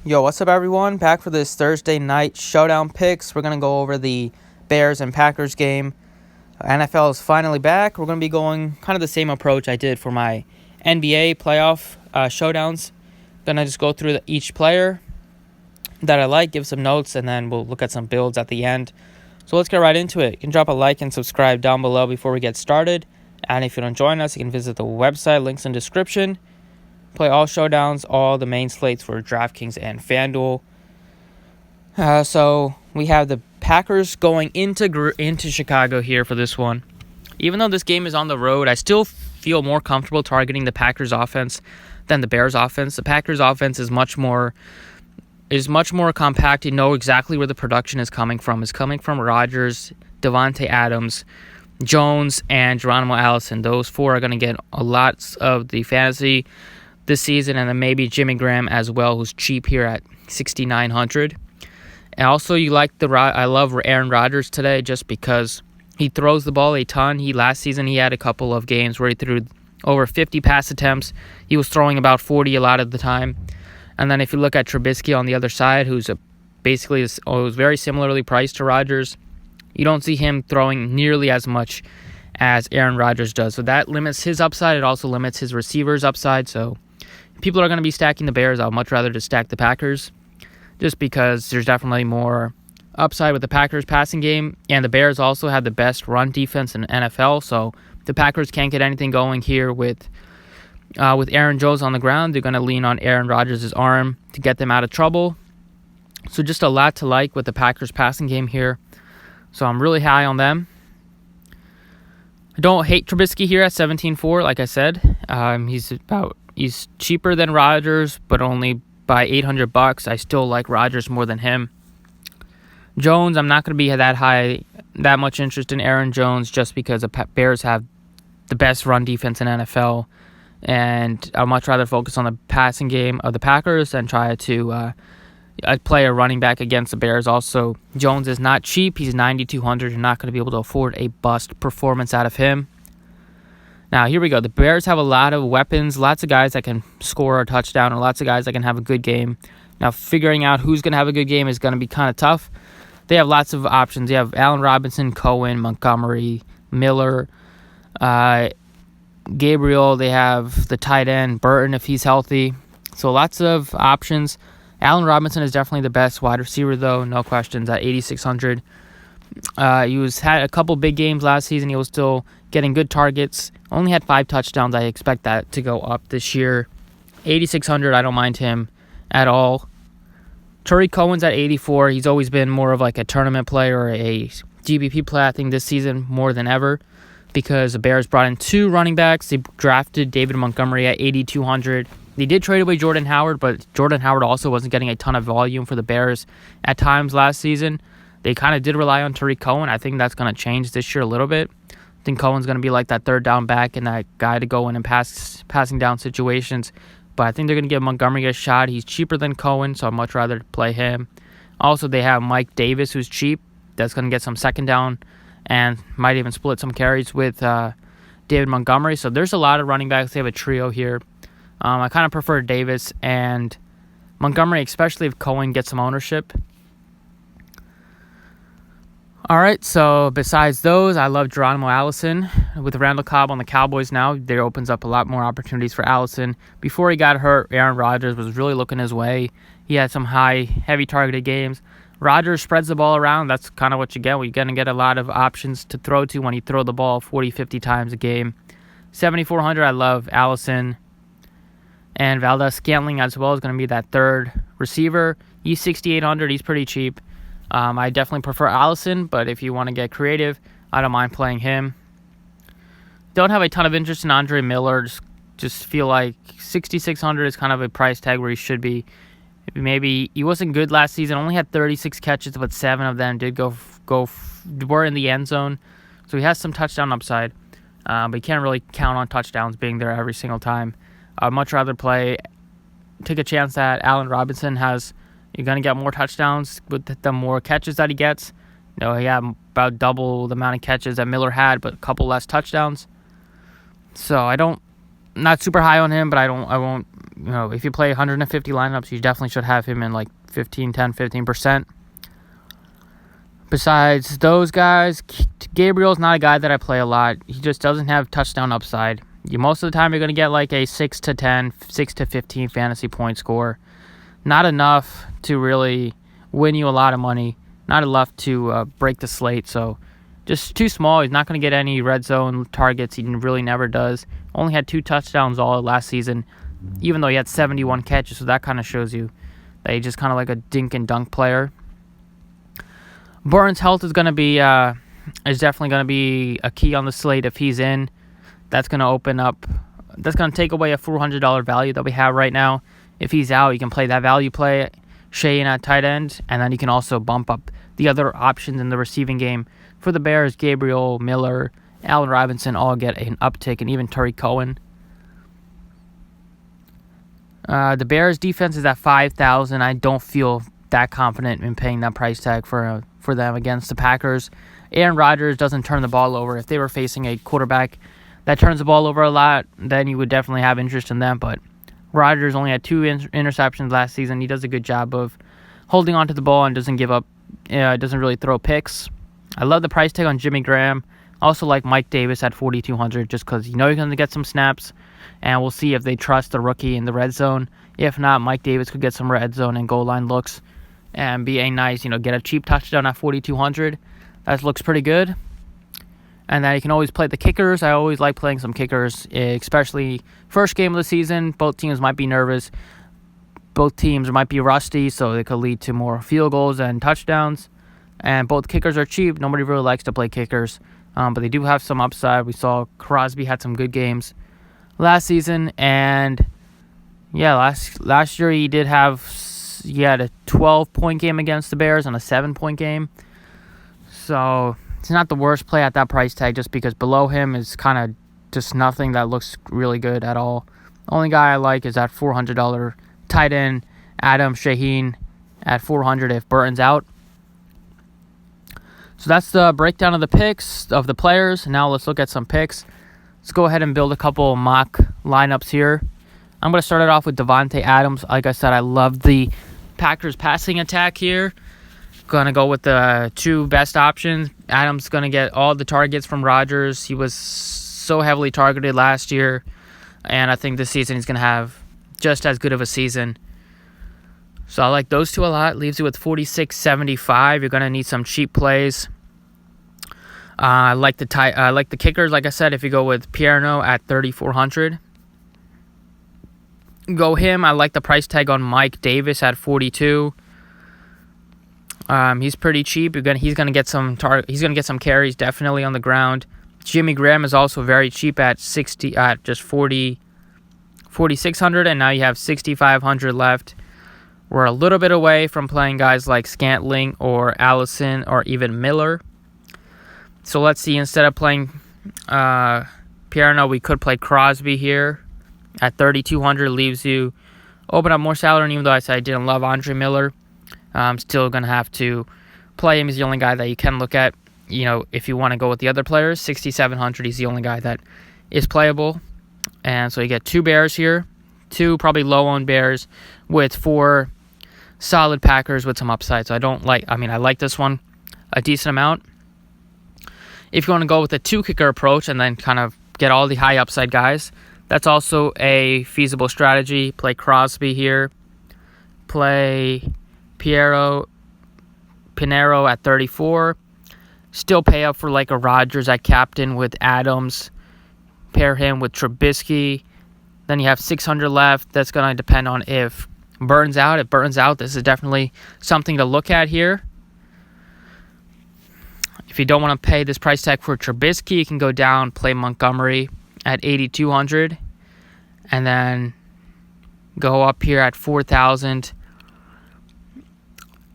Yo, what's up, everyone? Back for this Thursday night Showdown picks. We're going to go over the Bears and Packers game. NFL is finally back. We're going to be going kind of the same approach I did for my NBA playoff showdowns. Going to just go through each player that I like, give some notes, and then we'll look at some builds at the end. So let's get right into it. You can drop a like and subscribe down below before we get started. And if you don't join us, you can visit the website, links in description. Play all showdowns, all the main slates for Draftkings and FanDuel. So we have the Packers going into Chicago here for this one. Even though this game is on the road, I still feel more comfortable targeting the Packers offense than the Bears offense. The Packers offense is much more compact. You know exactly where the production is coming from. It's coming from Rodgers, Devontae Adams, Jones, and Geronimo Allison. Those four are going to get a lot of the fantasy this season, and then maybe Jimmy Graham as well, who's cheap here at $6,900. And also, I love Aaron Rodgers today just because he throws the ball a ton. Last season he had a couple of games where he threw over 50 pass attempts. He was throwing about 40 a lot of the time. And then if you look at Trubisky on the other side, who's was very similarly priced to Rodgers, you don't see him throwing nearly as much as Aaron Rodgers does. So that limits his upside. It also limits his receivers' upside. So people are going to be stacking the Bears. I'd much rather just stack the Packers just because there's definitely more upside with the Packers passing game. And the Bears also have the best run defense in the NFL. So the Packers can't get anything going here with Aaron Jones on the ground. They're going to lean on Aaron Rodgers' arm to get them out of trouble. So just a lot to like with the Packers passing game here. So I'm really high on them. I don't hate Trubisky here at 17.4, like I said. He's cheaper than Rodgers, but only by $800. I still like Rodgers more than him. Jones, I'm not going to be that much interest in Aaron Jones just because the Bears have the best run defense in NFL, and I'd much rather focus on the passing game of the Packers and try to play a running back against the Bears. Also, Jones is not cheap. He's $9,200. You're not going to be able to afford a bust performance out of him. Now, here we go. The Bears have a lot of weapons, lots of guys that can score a touchdown, or lots of guys that can have a good game. Now, figuring out who's going to have a good game is going to be kind of tough. They have lots of options. They have Allen Robinson, Cohen, Montgomery, Miller, Gabriel. They have the tight end, Burton, if he's healthy. So lots of options. Allen Robinson is definitely the best wide receiver, though, no questions, at $8,600. He had a couple big games last season. He was still getting good targets. Only had 5 touchdowns. I expect that to go up this year. $8,600, I don't mind him at all. Tariq Cohen's at $84. He's always been more of like a tournament play or a GBP play, I think, this season more than ever because the Bears brought in 2 running backs. They drafted David Montgomery at $8,200. They did trade away Jordan Howard, but Jordan Howard also wasn't getting a ton of volume for the Bears at times last season. They kind of did rely on Tariq Cohen. I think that's going to change this year a little bit. I think Cohen's going to be like that third down back and that guy to go in and passing down situations. But I think they're going to give Montgomery a shot. He's cheaper than Cohen, so I'd much rather play him. Also, they have Mike Davis, who's cheap. That's going to get some second down and might even split some carries with David Montgomery. So there's a lot of running backs. They have a trio here. I kind of prefer Davis and Montgomery, especially if Cohen gets some ownership. All right, so besides those, I love Geronimo Allison. With Randall Cobb on the Cowboys now, there opens up a lot more opportunities for Allison. Before he got hurt, Aaron Rodgers was really looking his way. He had some heavy targeted games. Rodgers spreads the ball around. That's kind of what you get. You're going to get a lot of options to throw to when you throw the ball 40, 50 times a game. $7,400, I love Allison. And Valdez-Scantling as well is going to be that third receiver. He's $6,800. He's pretty cheap. I definitely prefer Allison, but if you want to get creative, I don't mind playing him. Don't have a ton of interest in Andre Miller. Just feel like $6,600 is kind of a price tag where he should be. Maybe he wasn't good last season. Only had 36 catches, but 7 of them did were in the end zone. So he has some touchdown upside, but you can't really count on touchdowns being there every single time. I'd much rather take a chance that Allen Robinson has. You're going to get more touchdowns with the more catches that he gets. He had about double the amount of catches that Miller had, but a couple less touchdowns. So not super high on him, but I won't if you play 150 lineups, you definitely should have him in like 15%. Besides those guys, Gabriel's not a guy that I play a lot. He just doesn't have touchdown upside. Most of the time, you're going to get like a 6 to 10, 6 to 15 fantasy point score. Not enough to really win you a lot of money. Not enough to break the slate. So just too small. He's not going to get any red zone targets. He really never does. Only had 2 touchdowns all last season, even though he had 71 catches. So that kind of shows you that he's just kind of like a dink and dunk player. Burns' health is definitely going to be a key on the slate if he's in. That's going to take away a $400 value that we have right now. If he's out, you can play that value play, Shane at tight end, and then you can also bump up the other options in the receiving game. For the Bears, Gabriel, Miller, Allen Robinson all get an uptick, and even Tariq Cohen. The Bears' defense is at 5,000. I don't feel that confident in paying that price tag for them against the Packers. Aaron Rodgers doesn't turn the ball over. If they were facing a quarterback that turns the ball over a lot, then you would definitely have interest in them. But Rodgers only had 2 interceptions last season. He does a good job of holding onto the ball and doesn't give up. Doesn't really throw picks. I love the price tag on Jimmy Graham. Also like Mike Davis at 4,200 just because you're going to get some snaps. And we'll see if they trust the rookie in the red zone. If not, Mike Davis could get some red zone and goal line looks and be a nice, get a cheap touchdown at 4,200. That looks pretty good. And then you can always play the kickers. I always like playing some kickers, especially first game of the season. Both teams might be nervous. Both teams might be rusty, so it could lead to more field goals and touchdowns. And both kickers are cheap. Nobody really likes to play kickers, but they do have some upside. We saw Crosby had some good games last season, and last year he had a 12-point game against the Bears and a 7-point game. So it's not the worst play at that price tag just because below him is kind of just nothing that looks really good at all. The only guy I like is that $400 tight end, Adam Shaheen at $400 if Burton's out. So that's the breakdown of the picks of the players. Now let's look at some picks. Let's go ahead and build a couple mock lineups here. I'm going to start it off with Davante Adams. Like I said, I love the Packers passing attack here. Going to go with the 2 best options. Adams going to get all the targets from Rodgers. He was so heavily targeted last year, and I think this season he's going to have just as good of a season. So I like those 2 a lot. Leaves you with 46.75. You're going to need some cheap plays. I like the kickers. Like I said, if you go with Pierno at 3,400, go him. I like the price tag on Mike Davis at 42. He's pretty cheap. He's gonna get some carries definitely on the ground. Jimmy Graham is also very cheap at 4,600, and now you have 6,500 left. We're a little bit away from playing guys like Scantling or Allison or even Miller. So let's see. Instead of playing Pierno, we could play Crosby here at 3,200. Leaves you open up more salary. And even though I said I didn't love Andre Miller, I'm still going to have to play him. He's the only guy that you can look at. If you want to go with the other players, 6,700, he's the only guy that is playable. And so you get 2 Bears here, 2 probably low-owned Bears with 4 solid Packers with some upside. So I like this one a decent amount. If you want to go with a 2-kicker approach and then kind of get all the high upside guys, that's also a feasible strategy. Play Crosby here. Play Pinero at 34. Still pay up for like a Rodgers at captain with Adams. Pair him with Trubisky. Then you have 600 left. That's going to depend on if Burns out. If Burns out, this is definitely something to look at here. If you don't want to pay this price tag for Trubisky, you can go down, play Montgomery at 8,200. And then go up here at 4,000.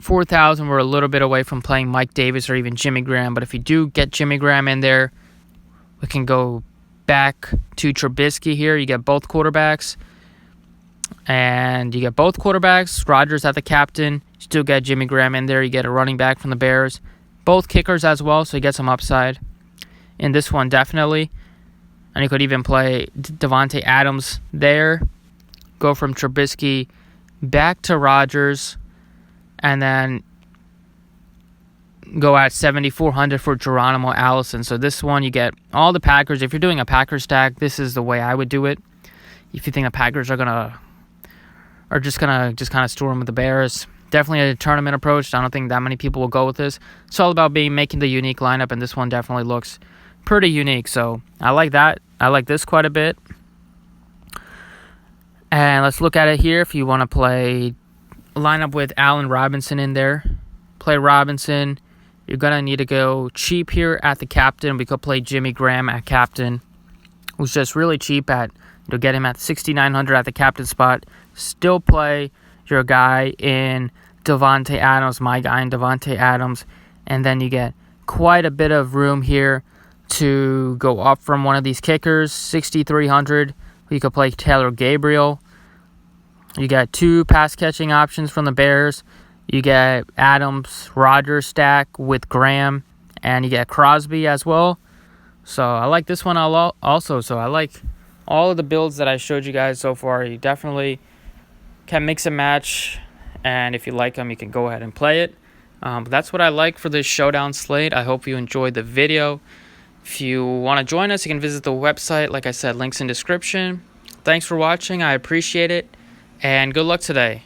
4,000, we're a little bit away from playing Mike Davis or even Jimmy Graham. But if you do get Jimmy Graham in there, we can go back to Trubisky here. You get both quarterbacks. And you get both quarterbacks. Rodgers at the captain. You still get Jimmy Graham in there. You get a running back from the Bears. Both kickers as well, so you get some upside in this one definitely. And you could even play Davante Adams there. go from Trubisky back to Rodgers, and then go at 7,400 for Geronimo Allison. So this one, you get all the Packers. If you're doing a Packers stack, this is the way I would do it. If you think the Packers are just gonna kind of storm with the Bears, definitely a tournament approach. I don't think that many people will go with this. It's all about making the unique lineup, and this one definitely looks pretty unique. So I like that. I like this quite a bit. And let's look at it here. If you want to play a lineup with Allen Robinson in there, play Robinson. You're going to need to go cheap here at the captain. We could play Jimmy Graham at captain, who's just really cheap at, you'll get him at 6,900 at the captain spot. Still play your guy in Davante Adams, my guy in Davante Adams. And then you get quite a bit of room here to go up from one of these kickers, 6,300. You could play Taylor Gabriel. You got 2 pass catching options from the Bears. You get Adams, Rodgers stack with Graham, and you get Crosby as well. So I like this one also. So I like all of the builds that I showed you guys so far. You definitely can mix and match, and if you like them, you can go ahead and play it. But that's what I like for this Showdown slate. I hope you enjoyed the video. If you want to join us, you can visit the website. Like I said, links in description. Thanks for watching. I appreciate it, and good luck today.